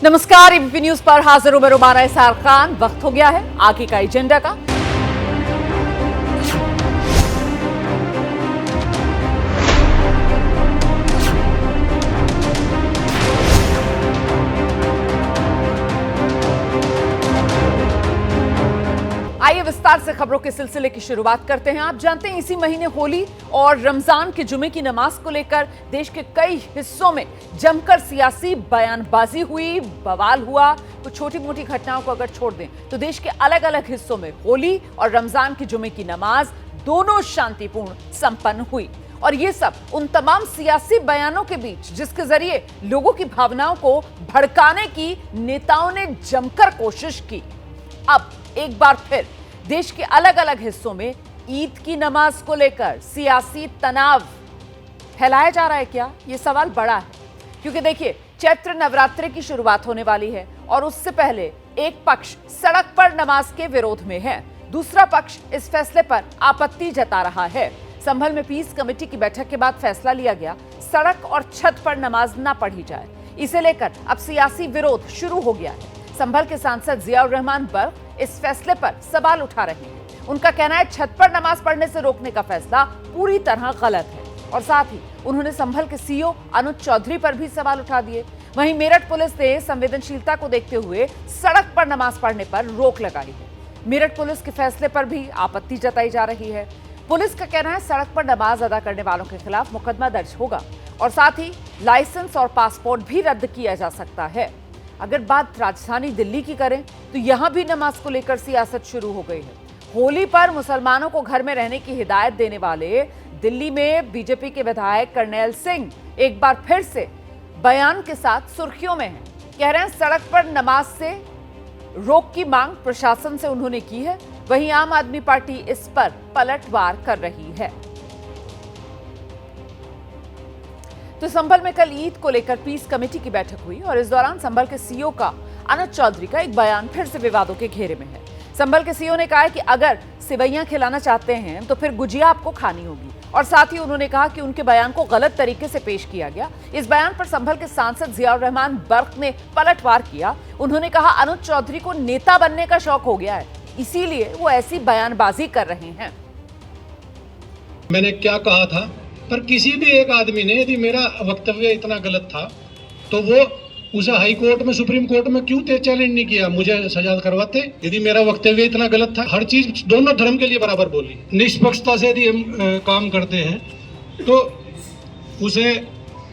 नमस्कार, ABP news पर हाजिर हूं मैं रुमाना इसार खान। वक्त हो गया है आगे का एजेंडा का। आइए विस्तार से खबरों के सिलसिले की शुरुआत करते हैं। आप जानते हैं इसी महीने होली और रमजान के जुमे की नमाज को लेकर देश के कई हिस्सों में जमकर सियासी बयानबाजी हुई, बवाल हुआ। तो छोटी मोटी घटनाओं को अगर छोड़ दें तो देश के अलग अलग हिस्सों में होली और रमजान के जुमे की नमाज दोनों शांतिपूर्ण संपन्न हुई। और ये सब उन तमाम सियासी बयानों के बीच जिसके जरिए लोगों की भावनाओं को भड़काने की नेताओं ने जमकर कोशिश की। अब एक बार फिर देश के अलग अलग हिस्सों में ईद की नमाज को लेकर सियासी तनाव फैलाया जा रहा है क्या? यह सवाल बड़ा है, क्योंकि देखिए चैत्र नवरात्रि की शुरुआत होने वाली है और उससे पहले एक पक्ष सड़क पर नमाज के विरोध में है, दूसरा पक्ष इस फैसले पर आपत्ति जता रहा है। संभल में पीस कमेटी की बैठक के बाद फैसला लिया गया, सड़क और छत पर नमाज न पढ़ी जाए। इसे लेकर अब सियासी विरोध शुरू हो गया है। संभल के सांसद जियाउर रहमान बर्क इस फैसले पर सवाल उठा रहे हैं। उनका कहना है छत पर नमाज पढ़ने से रोकने का फैसला पूरी तरह गलत है। और साथ ही उन्होंने संभल के सीईओ अनुज चौधरी पर भी सवाल उठा दिए। वहीं मेरठ पुलिस ने संवेदनशीलता को देखते हुए सड़क पर नमाज पढ़ने पर रोक लगाई है। मेरठ पुलिस के फैसले पर भी आपत्ति जताई जा रही है। पुलिस का कहना है सड़क पर नमाज अदा करने वालों के खिलाफ मुकदमा दर्ज होगा और साथ ही लाइसेंस और पासपोर्ट भी रद्द किया जा सकता है। अगर बात राजधानी दिल्ली की करें तो यहां भी नमाज को लेकर सियासत शुरू हो गई है। होली पर मुसलमानों को घर में रहने की हिदायत देने वाले दिल्ली में बीजेपी के विधायक करनैल सिंह एक बार फिर से बयान के साथ सुर्खियों में हैं। कह रहे हैं सड़क पर नमाज से रोक की मांग प्रशासन से उन्होंने की है, वहीं आम आदमी पार्टी इस पर पलटवार कर रही है। तो संभल में कल ईद को लेकर पीस कमेटी की बैठक हुई और इस दौरान संभल के सीईओ का अनुज चौधरी का एक बयान फिर से विवादों के घेरे में है। संभल के सीईओ ने कहा है कि अगर सिवैयां खिलाना चाहते हैं तो फिर गुजिया आपको खानी होगी और साथ ही उन्होंने कहा कि उनके बयान को गलत तरीके से पेश किया गया। इस बयान पर संभल के सांसद जियाउर रहमान बर्क ने पलटवार किया। उन्होंने कहा अनुज चौधरी को नेता बनने का शौक हो गया है, इसीलिए वो ऐसी बयानबाजी कर रहे हैं। मैंने क्या कहा था, पर किसी भी एक आदमी ने यदि मेरा वक्तव्य इतना गलत था तो वो उसे हाई कोर्ट में, सुप्रीम कोर्ट में क्यों चैलेंज नहीं किया, मुझे सजा करवाते। यदि मेरा वक्तव्य इतना गलत था, हर चीज दोनों धर्म के लिए बराबर बोली, निष्पक्षता से यदि हम काम करते हैं तो उसे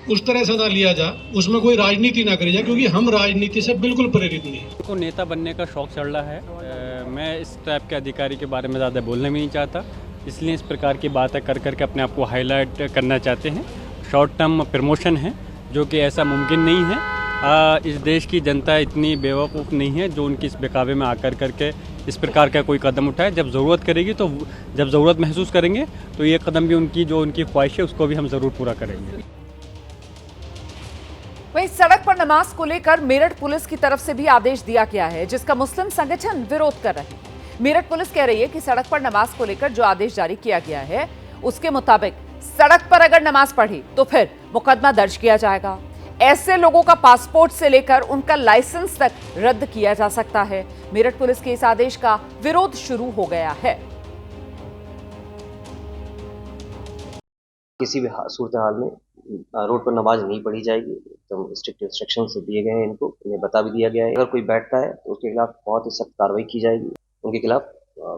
उस तरह से ना लिया जा, उसमें कोई राजनीति ना करी जाए, क्योंकि हम राजनीति से बिल्कुल प्रेरित नहीं। को नेता बनने का शौक चढ़ रहा है। मैं इस टाइप के अधिकारी के बारे में ज़्यादा बोलने भी नहीं चाहता, इसलिए इस प्रकार की बातें कर करके अपने आप को हाईलाइट करना चाहते हैं। शॉर्ट टर्म प्रमोशन है, जो कि ऐसा मुमकिन नहीं है। इस देश की जनता इतनी बेवकूफ़ नहीं है जो उनकी इस बेकाबे में आकर करके इस प्रकार का कोई कदम उठाए। जब ज़रूरत करेगी तो जब ज़रूरत महसूस करेंगे तो ये कदम भी उनकी जो उनकी ख्वाहिश है उसको भी हम ज़रूर पूरा करेंगे। वहीं सड़क पर नमाज को लेकर मेरठ पुलिस की तरफ से भी आदेश दिया गया है, जिसका मुस्लिम संगठन विरोध कर रहे हैं। मेरठ पुलिस कह रही है कि सड़क पर नमाज को लेकर जो आदेश जारी किया गया है उसके मुताबिक सड़क पर अगर नमाज पढ़ी तो फिर मुकदमा दर्ज किया जाएगा। ऐसे लोगों का पासपोर्ट से लेकर उनका लाइसेंस तक रद्द किया जा सकता है। मेरठ पुलिस के इस आदेश का विरोध शुरू हो गया है। किसी भी सूरत हाल में रोड पर नमाज नहीं पढ़ी जाएगी। तो स्ट्रिक्ट इंस्ट्रक्शंस दिए गए हैं, इनको इन्हें बता भी दिया गया है। अगर कोई बैठता है तो उसके खिलाफ बहुत ही सख्त कार्रवाई की जाएगी, उनके खिलाफ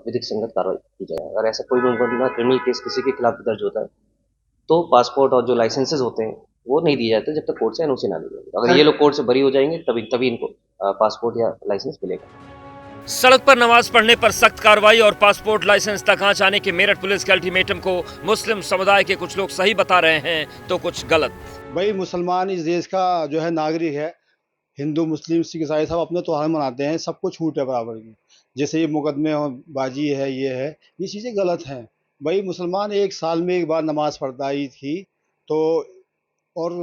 विधिक संगत कार्रवाई की जाएगी। अगर ऐसा कोई मुकदमा, क्रिमिनल केस किसी के खिलाफ दर्ज होता है तो पासपोर्ट और जो लाइसेंसेज होते हैं वो नहीं दिए जाते जब तक कोर्ट से एनओसी ना मिले। अगर ये लोग कोर्ट से बरी हो जाएंगे तभी इनको पासपोर्ट या लाइसेंस मिलेगा। सड़क पर नमाज पढ़ने पर सख्त कार्रवाई और पासपोर्ट लाइसेंस तक आंच आने के मेरठ पुलिस के अल्टीमेटम को मुस्लिम समुदाय के कुछ लोग सही बता रहे हैं तो कुछ गलत। भाई मुसलमान इस देश का जो है नागरिक है। हिंदू, मुस्लिम, सिख, ईसाई सब अपने त्योहार मनाते हैं, सबको छूट है बराबर की। जैसे ये मुकदमे बाजी है, ये चीज़ें गलत हैं। भाई मुसलमान एक साल में एक बार नमाज पढ़ता है ईद की, तो और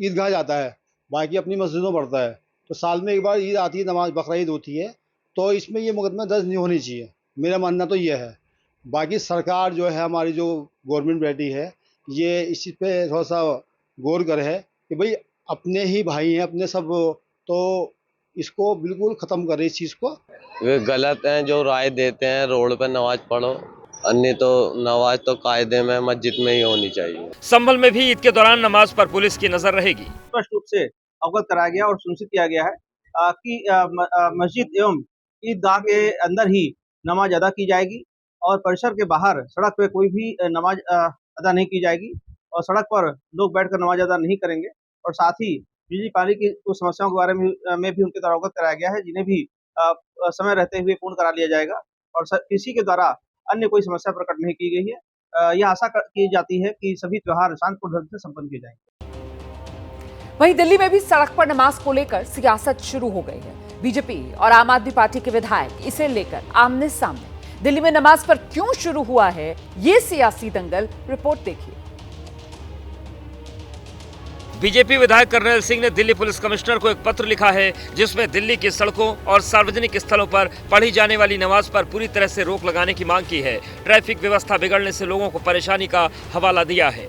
ईदगाह जाता है, बाकी अपनी मस्जिदों पढ़ता है। तो साल में एक बार ईद आती है, नमाज बकरा ईद होती है, तो इसमें ये मुकदमा दर्ज नहीं होनी चाहिए। मेरा मानना तो ये है। बाकी सरकार जो है, हमारी जो गवर्नमेंट बैठी है, ये इस चीज़ पे थोड़ा सा गौर करे है कि भाई अपने ही भाई हैं, अपने सब तो इसको बिल्कुल ख़त्म करें इस चीज़ को। वे गलत हैं जो राय देते हैं रोड पर नमाज पढ़ो, अन्य तो नमाज तो कायदे में मस्जिद में ही होनी चाहिए। संभल में भी ईद के दौरान नमाज पर पुलिस की नजर रहेगी। स्पष्ट रूप से अवगत कराया गया और सुनिश्चित किया गया है कि मस्जिद एवं ईदगाह के अंदर ही नमाज अदा की जाएगी और परिसर के बाहर सड़क पे कोई भी नमाज अदा नहीं की जाएगी और सड़क पर लोग बैठकर नमाज अदा नहीं करेंगे। और साथ ही बिजली पानी की कुछ समस्याओं के बारे में भी उनके द्वारा अवगत कराया गया है, जिन्हें भी समय रहते हुए पूर्ण करा लिया जाएगा और किसी के द्वारा अन्य कोई समस्या प्रकट नहीं की गई है। यह आशा की जाती है कि सभी त्योहार शांतिपूर्ण ढंग से संपन्न किए जाएंगे। वहीं दिल्ली में भी सड़क पर नमाज को लेकर सियासत शुरू हो गई है। बीजेपी और आम आदमी पार्टी के विधायक इसे लेकर आमने सामने। दिल्ली में नमाज पर क्यों शुरू हुआ है ये सियासी दंगल, रिपोर्ट देखिए। बीजेपी विधायक कर्नैल सिंह ने दिल्ली पुलिस कमिश्नर को एक पत्र लिखा है, जिसमें दिल्ली की सड़कों और सार्वजनिक स्थलों पर पढ़ी जाने वाली नमाज पर पूरी तरह से रोक लगाने की मांग की है। ट्रैफिक व्यवस्था बिगड़ने से लोगों को परेशानी का हवाला दिया है।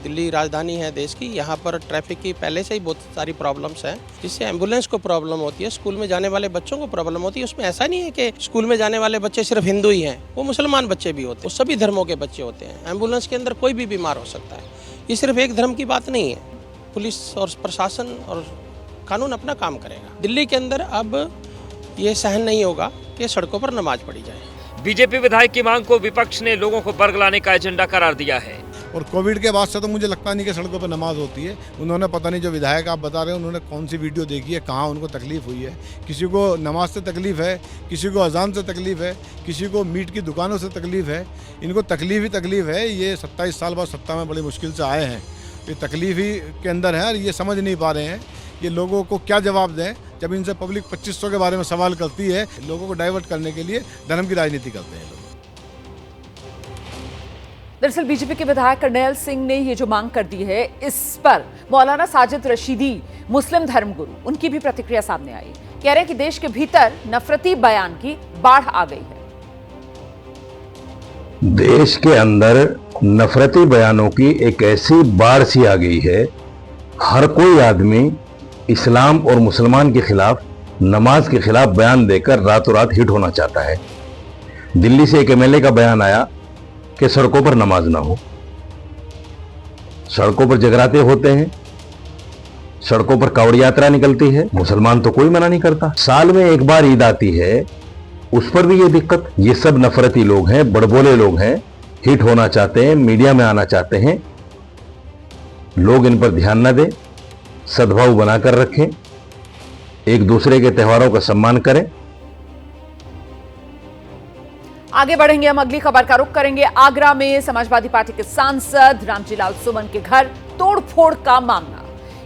दिल्ली राजधानी है देश की, यहाँ पर ट्रैफिक की पहले से ही बहुत सारी प्रॉब्लम्स हैं, जिससे एम्बुलेंस को प्रॉब्लम होती है, स्कूल में जाने वाले बच्चों को प्रॉब्लम होती है। उसमें ऐसा नहीं है कि स्कूल में जाने वाले बच्चे सिर्फ हिंदू ही हैं, वो मुसलमान बच्चे भी होते हैं, वो सभी धर्मों के बच्चे होते हैं। एम्बुलेंस के अंदर कोई भी बीमार हो सकता है। ये सिर्फ एक धर्म की बात नहीं है। पुलिस और प्रशासन और कानून अपना काम करेगा। दिल्ली के अंदर अब ये सहन नहीं होगा कि सड़कों पर नमाज पढ़ी जाए। बीजेपी विधायक की मांग को विपक्ष ने लोगों को बरगलाने का एजेंडा करार दिया है। और कोविड के बाद से तो मुझे लगता नहीं कि सड़कों पर नमाज होती है। उन्होंने पता नहीं, जो विधायक आप बता रहे हैं, उन्होंने कौन सी वीडियो देखी है, कहाँ उनको तकलीफ हुई है। किसी को नमाज से तकलीफ है, किसी को अजान से तकलीफ है, किसी को मीट की दुकानों से तकलीफ है। इनको तकलीफ ही तकलीफ है। ये 27 साल बाद सत्ता में बड़ी मुश्किल से आए हैं, ये तकलीफ ही के अंदर है और ये समझ नहीं पा रहे हैं कि लोगों को क्या जवाब दें जब इनसे पब्लिक 2500 के बारे में सवाल करती है। लोगों को डाइवर्ट करने के लिए धर्म की राजनीति करते हैं लोग। दरअसल बीजेपी के विधायक कर्नैल सिंह ने ये जो मांग कर दी है, इस पर मौलाना साजिद रशीदी, मुस्लिम धर्मगुरु, उनकी भी प्रतिक्रिया सामने आई। कह रहे हैं कि देश के भीतर नफरती बयान की बाढ़ आ गई है। देश के अंदर नफरती बयानों की एक ऐसी बाढ़ सी आ गई है। हर कोई आदमी इस्लाम और मुसलमान के खिलाफ, नमाज के खिलाफ बयान देकर रातों रात हिट होना चाहता है। दिल्ली से एक एमएलए का बयान आया कि सड़कों पर नमाज ना हो। सड़कों पर जगराते होते हैं, सड़कों पर कावड़ यात्रा निकलती है, मुसलमान तो कोई मना नहीं करता। साल में एक बार ईद आती है, उस पर भी ये दिक्कत। ये सब नफरती लोग हैं, बड़बोले लोग हैं, हिट होना चाहते हैं, मीडिया में आना चाहते हैं। लोग इन पर ध्यान न दें, सद्भाव बनाकर रखें, एक दूसरे के त्योहारों का सम्मान करें। आगे बढ़ेंगे, हम अगली खबर का रुख करेंगे। आगरा में समाजवादी पार्टी के सांसद रामजी लाल सुमन के घर तोड़फोड़ का मामला।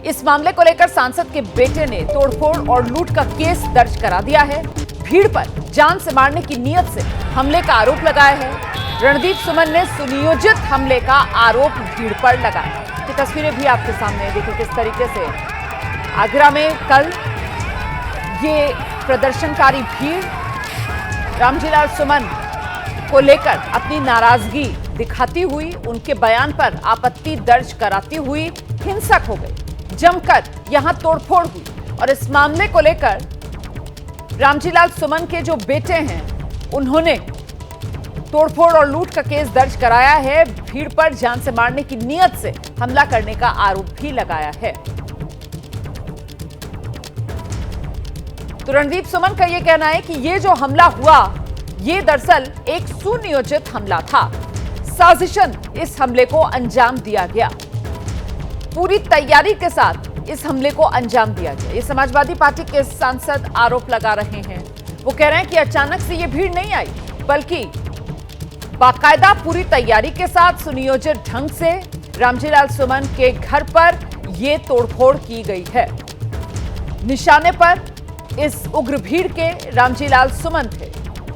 इस मामले को लेकर सांसद के बेटे ने तोड़फोड़ और लूट का केस दर्ज करा दिया है। भीड़ पर जान से मारने की नीयत से हमले का आरोप लगाया है। रणदीप सुमन ने सुनियोजित हमले का आरोप भीड़ पर लगाया। ये तस्वीरें भी आपके सामने, देखिए किस तरीके से आगरा में कल ये प्रदर्शनकारी भीड़ रामजी लाल सुमन को लेकर अपनी नाराजगी दिखाती हुई, उनके बयान पर आपत्ति दर्ज कराती हुई हिंसक हो गई। जमकर यहां तोड़फोड़ हुई और इस मामले को लेकर रामजी लाल सुमन के जो बेटे हैं, उन्होंने तोड़फोड़ और लूट का केस दर्ज कराया है। भीड़ पर जान से मारने की नीयत से हमला करने का आरोप भी लगाया है। तो रणदीप सुमन का यह कहना है कि ये जो हमला हुआ, ये दरअसल एक सुनियोजित हमला था। साजिशन इस हमले को अंजाम दिया गया, पूरी तैयारी के साथ इस हमले को अंजाम दिया गया। ये समाजवादी पार्टी के सांसद आरोप लगा रहे हैं। वो कह रहे हैं कि अचानक से ये भीड़ नहीं आई, बल्कि बाकायदा पूरी तैयारी के साथ सुनियोजित ढंग से रामजी लाल सुमन के घर पर ये तोड़फोड़ की गई है। निशाने पर इस उग्र भीड़ के रामजी लाल सुमन थे।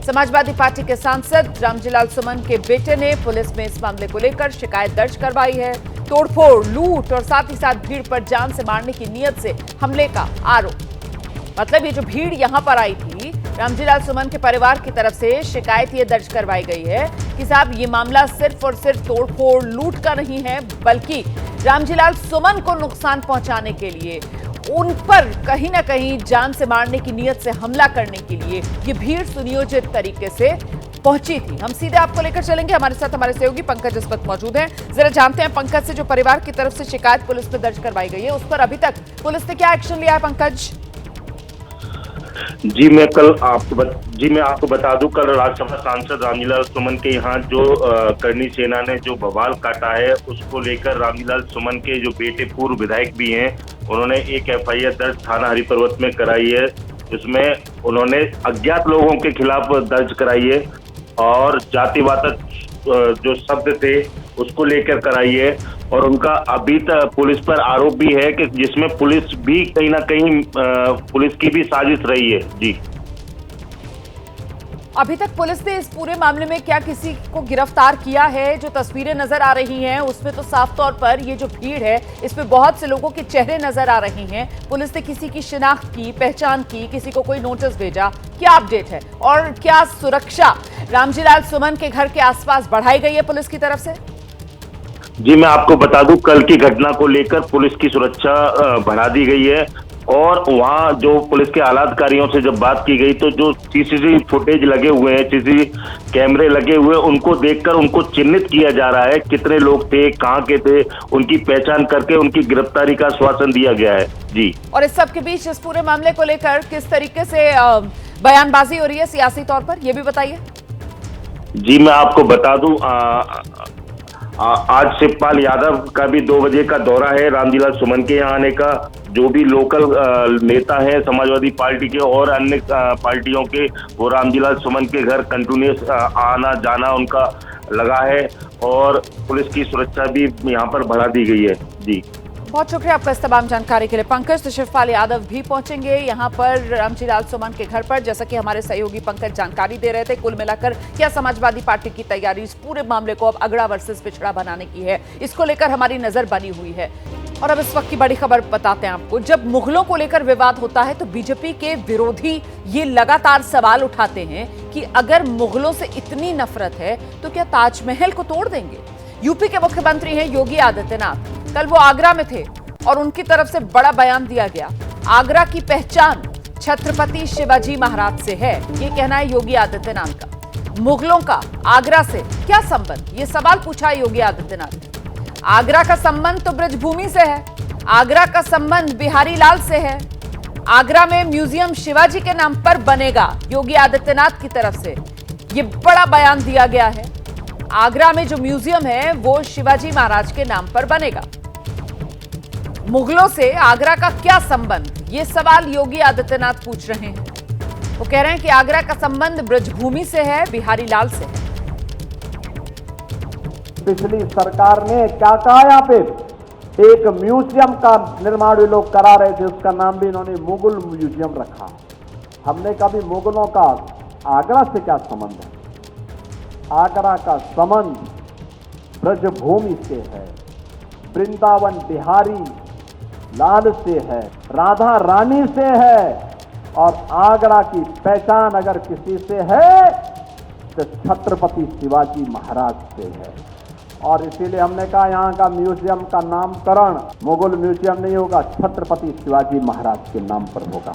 समाजवादी पार्टी के सांसद रामजी लाल सुमन के बेटे ने पुलिस में इस मामले को लेकर शिकायत दर्ज करवाई है। तोड़फोड़, लूट और साथ ही साथ भीड़ पर जान से मारने की नीयत से हमले का आरोप। मतलब ये जो भीड़ यहां पर आई थी, रामजी लाल सुमन के परिवार की तरफ से शिकायत ये दर्ज करवाई गई है कि साहब ये मामला सिर्फ और सिर्फ तोड़फोड़, लूट का नहीं है, बल्कि रामजी लाल सुमन को नुकसान पहुंचाने के लिए, उन पर कहीं ना कहीं जान से मारने की नीयत से हमला करने के लिए ये भीड़ सुनियोजित तरीके से पहुंची थी। हम सीधे आपको लेकर चलेंगे, हमारे साथ हमारे सहयोगी पंकज इस वक्त मौजूद हैं। जरा जानते हैं पंकज से, जो परिवार की तरफ से शिकायत पुलिस में दर्ज करवाई गई है उस पर अभी तक पुलिस ने क्या एक्शन लिया है? पंकज जी मैं आपको बता दूं, कल राज्यसभा सांसद रामजीलाल सुमन के यहाँ जो करनी सेना ने जो बवाल काटा है, उसको लेकर रामजीलाल सुमन के जो बेटे पूर्व विधायक भी हैं, उन्होंने एक FIR दर्ज थाना हरिपर्वत में कराई है। इसमें उन्होंने अज्ञात लोगों के खिलाफ दर्ज कराई है और जातिवाचक जो शब्द थे उसको लेकर कराई है। और उनका अभी तक पुलिस पर आरोप भी है कि जिसमें पुलिस भी कहीं ना कहीं पुलिस की भी साजिश रही है। जी, अभी तक पुलिस ने इस पूरे मामले में क्या किसी को गिरफ्तार किया है? जो तस्वीरें नजर आ रही हैं उसमें तो साफ तौर पर ये जो भीड़ है इसमें बहुत से लोगों के चेहरे नजर आ रहे हैं। पुलिस ने किसी की शिनाख्त की, पहचान की, किसी को कोई नोटिस भेजा, क्या अपडेट है? और क्या सुरक्षा रामजीलाल सुमन के घर के आसपास बढ़ाई गई है पुलिस की तरफ से? जी मैं आपको बता दूं, कल की घटना को लेकर पुलिस की सुरक्षा बढ़ा दी गई है और वहां जो पुलिस के आलाधिकारियों से जब बात की गई तो जो CCTV फुटेज लगे हुए हैं, CCTV कैमरे लगे हुए, उनको देखकर उनको चिन्हित किया जा रहा है कितने लोग थे, कहां के थे, उनकी पहचान करके उनकी गिरफ्तारी का आश्वासन दिया गया है। जी, और इस सब के बीच इस पूरे मामले को लेकर किस तरीके से बयानबाजी हो रही है सियासी तौर पर, ये भी बताइए। जी मैं आपको बता दूं, आज शिवपाल यादव का भी 2 बजे का दौरा है रामजीलाल सुमन के यहाँ आने का। जो भी लोकल नेता हैं समाजवादी पार्टी के और अन्य पार्टियों के, वो रामजीलाल सुमन के घर कंटिन्यूस आना जाना उनका लगा है और पुलिस की सुरक्षा भी यहाँ पर बढ़ा दी गई है। जी, बहुत शुक्रिया आपका इस तमाम जानकारी के लिए पंकज। तो शिवपाल यादव भी पहुंचेंगे यहाँ पर रामजीलाल सुमन के घर पर, जैसा कि हमारे सहयोगी पंकज जानकारी दे रहे थे। कुल मिलाकर क्या समाजवादी पार्टी की तैयारी इस पूरे मामले को अब अगड़ा वर्सेस पिछड़ा बनाने की है, इसको लेकर हमारी नजर बनी हुई है। और अब इस वक्त की बड़ी खबर बताते हैं आपको। जब मुगलों को लेकर विवाद होता है तो बीजेपी के विरोधी ये लगातार सवाल उठाते हैं कि अगर मुगलों से इतनी नफरत है तो क्या ताजमहल को तोड़ देंगे? यूपी के मुख्यमंत्री हैं योगी आदित्यनाथ, कल वो आगरा में थे और उनकी तरफ से बड़ा बयान दिया गया। आगरा की पहचान छत्रपति शिवाजी महाराज से है, ये कहना है योगी आदित्यनाथ का। मुगलों का आगरा से क्या संबंध, ये सवाल पूछा योगी आदित्यनाथ ने। आगरा का संबंध तो ब्रजभूमि से है, आगरा का संबंध बिहारी लाल से है, आगरा में म्यूजियम शिवाजी के नाम पर बनेगा, योगी आदित्यनाथ की तरफ से ये बड़ा बयान दिया गया है। आगरा में जो म्यूजियम है वो शिवाजी महाराज के नाम पर बनेगा। मुगलों से आगरा का क्या संबंध, ये सवाल योगी आदित्यनाथ पूछ रहे हैं। वो कह रहे हैं कि आगरा का संबंध ब्रजभूमि से है, बिहारी लाल से है। पिछली सरकार ने क्या कहा, यहाँ पे एक म्यूजियम का निर्माण ये लोग करा रहे थे, उसका नाम भी इन्होंने मुगल म्यूजियम रखा। हमने कहा भी मुगलों का आगरा से क्या संबंध है? आगरा का संबंध ब्रजभूमि से है, वृंदावन बिहारी लाल से है, राधा रानी से है, और आगरा की पहचान अगर किसी से है तो छत्रपति शिवाजी महाराज से है। और इसीलिए हमने कहा यहाँ का म्यूजियम का नामकरण मुगल म्यूजियम नहीं होगा, छत्रपति शिवाजी महाराज के नाम पर होगा।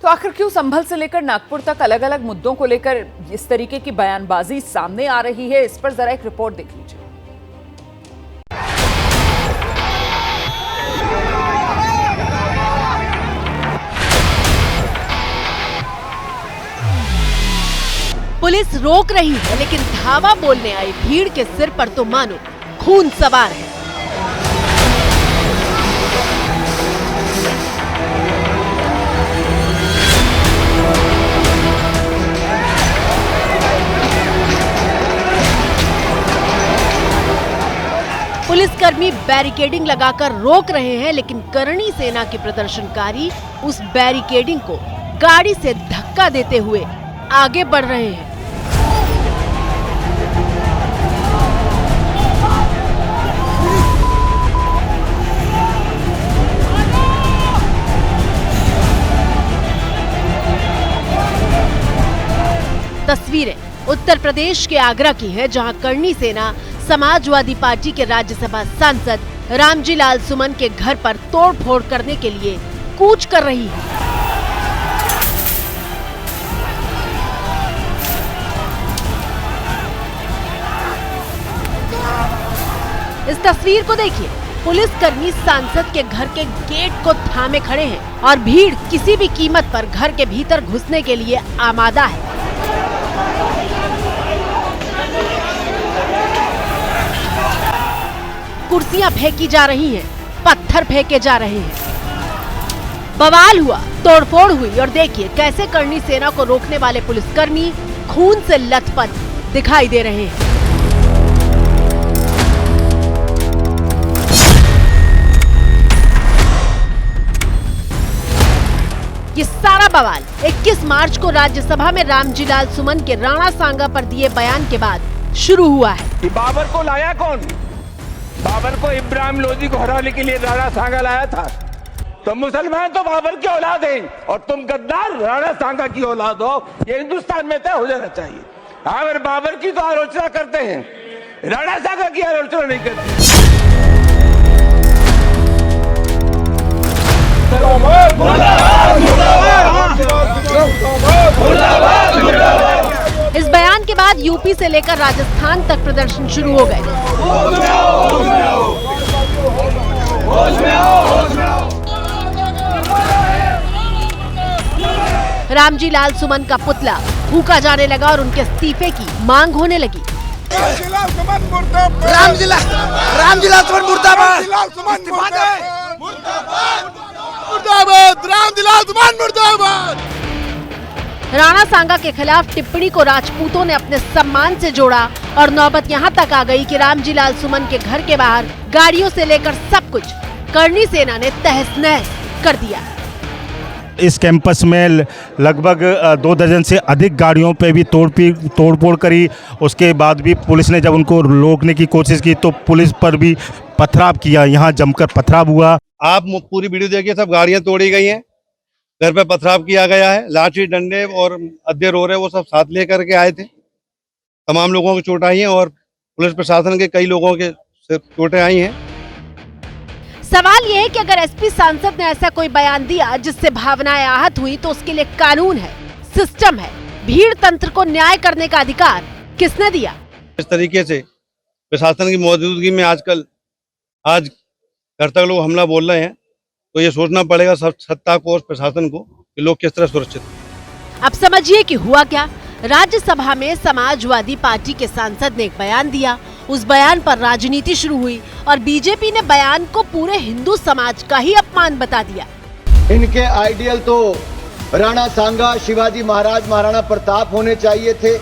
तो आखिर क्यों संभल से लेकर नागपुर तक अलग अलग मुद्दों को लेकर इस तरीके की बयानबाजी सामने आ रही है, इस पर जरा एक रिपोर्ट देख लीजिए। पुलिस रोक रही है लेकिन धावा बोलने आई भीड़ के सिर पर तो मानो खून सवार है। पुलिसकर्मी बैरिकेडिंग लगाकर रोक रहे हैं लेकिन करणी सेना के प्रदर्शनकारी उस बैरिकेडिंग को गाड़ी से धक्का देते हुए आगे बढ़ रहे हैं। तस्वीरें उत्तर प्रदेश के आगरा की है, जहां करणी सेना समाजवादी पार्टी के राज्यसभा सांसद रामजी लाल सुमन के घर पर तोड़फोड़ करने के लिए कूच कर रही है। इस तस्वीर को देखिए, पुलिसकर्मी सांसद के घर के गेट को थामे खड़े हैं और भीड़ किसी भी कीमत पर घर के भीतर घुसने के लिए आमादा है। कुर्सियां फेंकी जा रही हैं, पत्थर फेंके जा रहे हैं। बवाल हुआ, तोड़फोड़ हुई और देखिए कैसे करनी सेना को रोकने वाले पुलिसकर्मी खून से लथपथ दिखाई दे रहे हैं। ये सारा बवाल 21 मार्च को राज्यसभा में रामजी लाल सुमन के राणा सांगा पर दिए बयान के बाद शुरू हुआ है। बाबर को लाया कौन? बाबर को इब्राहिम लोधी को हराने के लिए राणा सांगा लाया था। तो मुसलमान तो बाबर की औलाद हैं और तुम गद्दार राणा सांगा की औलाद हो, ये हिंदुस्तान में तय हो जाना चाहिए। अगर बाबर की तो आलोचना करते हैं, राणा सांगा की आलोचना नहीं करते। इस बयान के बाद यूपी से लेकर राजस्थान तक प्रदर्शन शुरू हो गए। रामजी लाल सुमन का पुतला फूंका जाने लगा और उनके इस्तीफे की मांग होने लगी। रामजी लाल सुमन मुर्दाबाद, रामजी लाल सुमन मुर्दाबाद। राणा सांगा के खिलाफ टिप्पणी को राजपूतों ने अपने सम्मान से जोड़ा और नौबत यहाँ तक आ गई कि रामजी लाल सुमन के घर के बाहर गाड़ियों से लेकर सब कुछ करनी सेना ने तहस-नहस कर दिया। इस कैंपस में लगभग 2 दर्जन से अधिक गाड़ियों पे भी तोड़फोड़ करी। उसके बाद भी पुलिस ने जब उनको रोकने की कोशिश की तो पुलिस पर भी पथराव किया, यहाँ जमकर पथराव हुआ। आप पूरी वीडियो देखिए, सब गाड़ियां तोड़ी गई हैं, घर पे पथराव किया गया है, लाठी डंडे और अद्दे रोरे वो सब साथ लेकर के आए थे। तमाम लोगों की चोट आई है और पुलिस प्रशासन के कई लोगों के चोटें आई हैं। सवाल ये है कि अगर एसपी सांसद ने ऐसा कोई बयान दिया जिससे भावनाएं आहत हुई तो उसके लिए कानून है, सिस्टम है, भीड़ तंत्र को न्याय करने का अधिकार किसने दिया? इस तरीके से प्रशासन की मौजूदगी में आज घर तक लोग हमला बोल रहे हैं, तो ये सोचना पड़ेगा सत्ता को और प्रशासन को कि लोग किस तरह सुरक्षित। अब समझिए कि हुआ क्या। राज्यसभा में समाजवादी पार्टी के सांसद ने एक बयान दिया, उस बयान पर राजनीति शुरू हुई और बीजेपी ने बयान को पूरे हिंदू समाज का ही अपमान बता दिया। इनके आइडियल तो राणा सांगा, शिवाजी महाराज, महाराणा प्रताप होने चाहिए थे,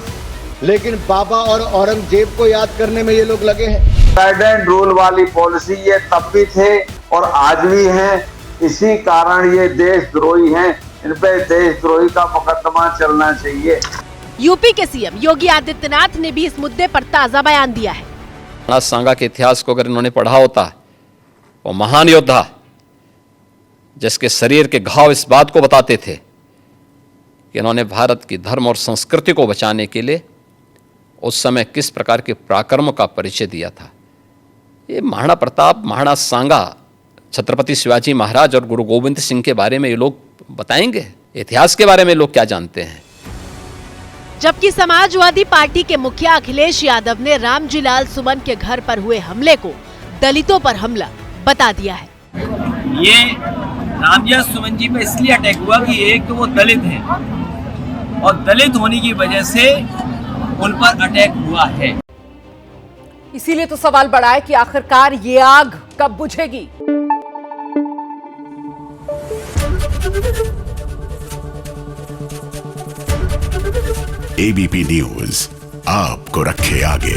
लेकिन बाबा और औरंगजेब को याद करने में ये लोग लगे हैं। डिवाइड एंड रूल वाली पॉलिसी ये तब भी थे और आज भी है, इसी कारण ये देशद्रोही हैं, इन पे देशद्रोही का मुकदमा चलना चाहिए। यूपी के सीएम योगी आदित्यनाथ ने भी इस मुद्दे पर ताजा बयान दिया है। राणा सांगा के इतिहास को अगर इन्होंने पढ़ा होता, वो महान योद्धा जिसके शरीर के घाव इस बात को बताते थे कि इन्होंने भारत की धर्म और संस्कृति को बचाने के लिए उस समय किस प्रकार के पराक्रम का परिचय दिया था। ये महाराणा प्रताप, महाराणा सांगा, छत्रपति शिवाजी महाराज और गुरु गोविंद सिंह के बारे में ये लोग बताएंगे? इतिहास के बारे में लोग क्या जानते हैं? जबकि समाजवादी पार्टी के मुखिया अखिलेश यादव ने रामजी लाल सुमन के घर पर हुए हमले को दलितों पर हमला बता दिया है। ये रामजी लाल सुमन जी पे इसलिए अटैक हुआ कि एक तो वो दलित हैं और दलित होने की वजह से उन पर अटैक हुआ है। इसीलिए तो सवाल बड़ा है कि आखिरकार ये आग कब बुझेगी। एबीपी न्यूज आपको रखे आगे।